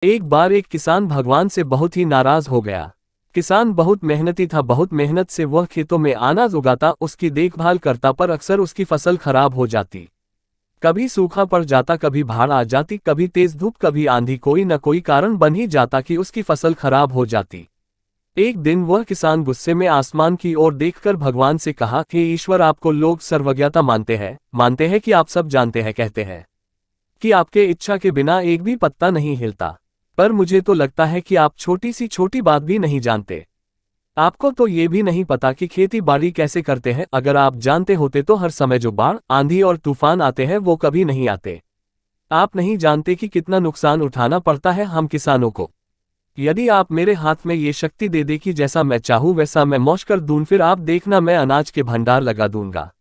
एक बार एक किसान भगवान से बहुत ही नाराज हो गया। किसान बहुत मेहनती था, बहुत मेहनत से वह खेतों में अनाज उगाता, उसकी देखभाल करता, पर अक्सर उसकी फसल खराब हो जाती। कभी सूखा पड़ जाता, कभी बाढ़ आ जाती, कभी तेज धूप, कभी आंधी, कोई न कोई कारण बन ही जाता कि उसकी फसल खराब हो जाती। एक दिन वह किसान गुस्से में आसमान की ओर देखकर भगवान से कहा, हे ईश्वर, आपको लोग सर्वज्ञता मानते हैं कि आप सब जानते हैं, कहते हैं कि आपके इच्छा के बिना एक भी पत्ता नहीं हिलता। पर मुझे तो लगता है कि आप छोटी सी छोटी बात भी नहीं जानते। आपको तो ये भी नहीं पता कि खेती बाड़ी कैसे करते हैं। अगर आप जानते होते तो हर समय जो बाढ़, आंधी और तूफान आते हैं वो कभी नहीं आते। आप नहीं जानते कि कितना नुकसान उठाना पड़ता है हम किसानों को। यदि आप मेरे हाथ में ये शक्ति दे दे कि जैसा मैं चाहूं वैसा मैं मौज कर दूं, फिर आप देखना मैं अनाज के भंडार लगा दूंगा।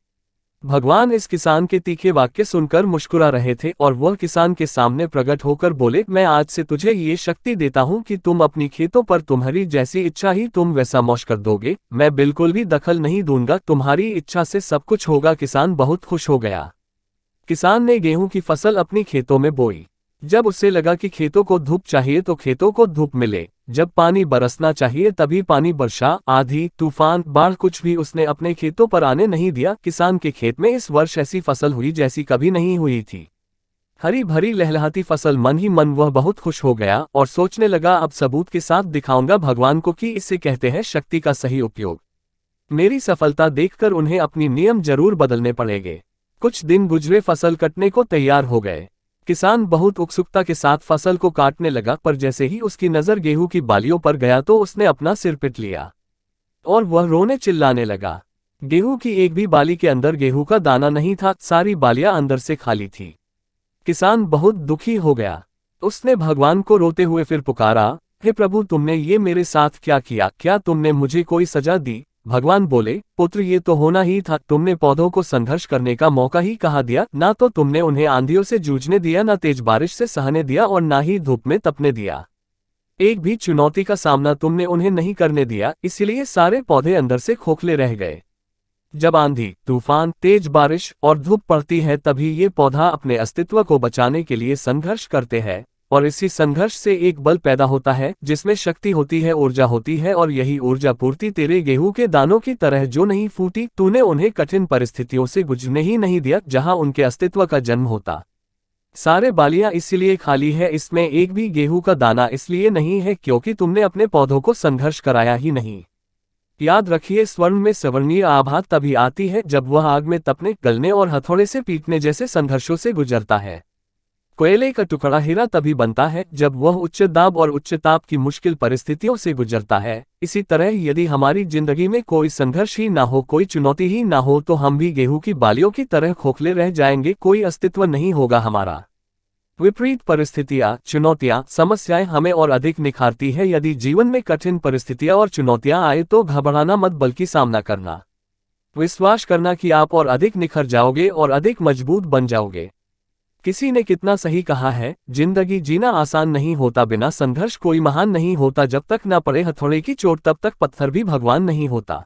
भगवान इस किसान के तीखे वाक्य सुनकर मुस्कुरा रहे थे और वह किसान के सामने प्रकट होकर बोले, मैं आज से तुझे ये शक्ति देता हूं कि तुम अपनी खेतों पर तुम्हारी जैसी इच्छा ही तुम वैसा मौज कर दोगे। मैं बिल्कुल भी दखल नहीं दूंगा, तुम्हारी इच्छा से सब कुछ होगा। किसान बहुत खुश हो गया। किसान ने गेहूं की फसल अपनी खेतों में बोई। जब उसे लगा कि खेतों को धूप चाहिए तो खेतों को धूप मिले, जब पानी बरसना चाहिए तभी पानी बरसा। आंधी, तूफान, बाढ़ कुछ भी उसने अपने खेतों पर आने नहीं दिया। किसान के खेत में इस वर्ष ऐसी फसल हुई जैसी कभी नहीं हुई थी। हरी भरी लहलहाती फसल। मन ही मन वह बहुत खुश हो गया और सोचने लगा, अब सबूत के साथ दिखाऊंगा भगवान को कि इसे कहते हैं शक्ति का सही उपयोग। मेरी सफलता देखकर उन्हें अपनी नियम जरूर बदलने पड़ेंगे। कुछ दिन गुजरे, फसल कटने को तैयार हो गए। किसान बहुत उत्सुकता के साथ फसल को काटने लगा, पर जैसे ही उसकी नजर गेहूं की बालियों पर गया तो उसने अपना सिर पीट लिया और वह रोने चिल्लाने लगा। गेहूं की एक भी बाली के अंदर गेहूं का दाना नहीं था, सारी बालियां अंदर से खाली थी। किसान बहुत दुखी हो गया। उसने भगवान को रोते हुए फिर पुकारा, हे प्रभु, तुमने ये मेरे साथ क्या किया? क्या तुमने मुझे कोई सजा दी? भगवान बोले, पुत्र, ये तो होना ही था। तुमने पौधों को संघर्ष करने का मौका ही कहाँ दिया? ना तो तुमने उन्हें आंधियों से जूझने दिया, ना तेज बारिश से सहने दिया और ना ही धूप में तपने दिया। एक भी चुनौती का सामना तुमने उन्हें नहीं करने दिया, इसलिए सारे पौधे अंदर से खोखले रह गए। जब आंधी, तूफान, तेज बारिश और धूप पड़ती है तभी ये पौधा अपने अस्तित्व को बचाने के लिए संघर्ष करते हैं, और इसी संघर्ष से एक बल पैदा होता है जिसमें शक्ति होती है, ऊर्जा होती है, और यही ऊर्जा पूर्ति तेरे गेहूं के दानों की तरह जो नहीं फूटी। तूने उन्हें कठिन परिस्थितियों से गुजरने ही नहीं दिया जहां उनके अस्तित्व का जन्म होता। सारे बालियां इसलिए खाली है, इसमें एक भी गेहूं का दाना इसलिए नहीं है क्योंकि तुमने अपने पौधों को संघर्ष कराया ही नहीं। याद रखिए, स्वर्ण में सवर्णीय आभा तभी आती है जब वह आग में तपने, गलने और हथौड़े से पीटने जैसे संघर्षों से गुजरता है। कोयले का टुकड़ा हीरा तभी बनता है जब वह उच्च दाब और उच्च ताप की मुश्किल परिस्थितियों से गुजरता है। इसी तरह यदि हमारी जिंदगी में कोई संघर्ष ही ना हो, कोई चुनौती ही ना हो, तो हम भी गेहूं की बालियों की तरह खोखले रह जाएंगे, कोई अस्तित्व नहीं होगा हमारा। विपरीत परिस्थितियां, चुनौतियां, समस्याएं हमें और अधिक निखारती है। यदि जीवन में कठिन परिस्थितियां और चुनौतियां आए तो घबराना मत, बल्कि सामना करना। विश्वास करना कि आप और अधिक निखर जाओगे और अधिक मजबूत बन जाओगे। किसी ने कितना सही कहा है, जिंदगी जीना आसान नहीं होता, बिना संघर्ष कोई महान नहीं होता। जब तक न पड़े हथौड़े की चोट तब तक पत्थर भी भगवान नहीं होता।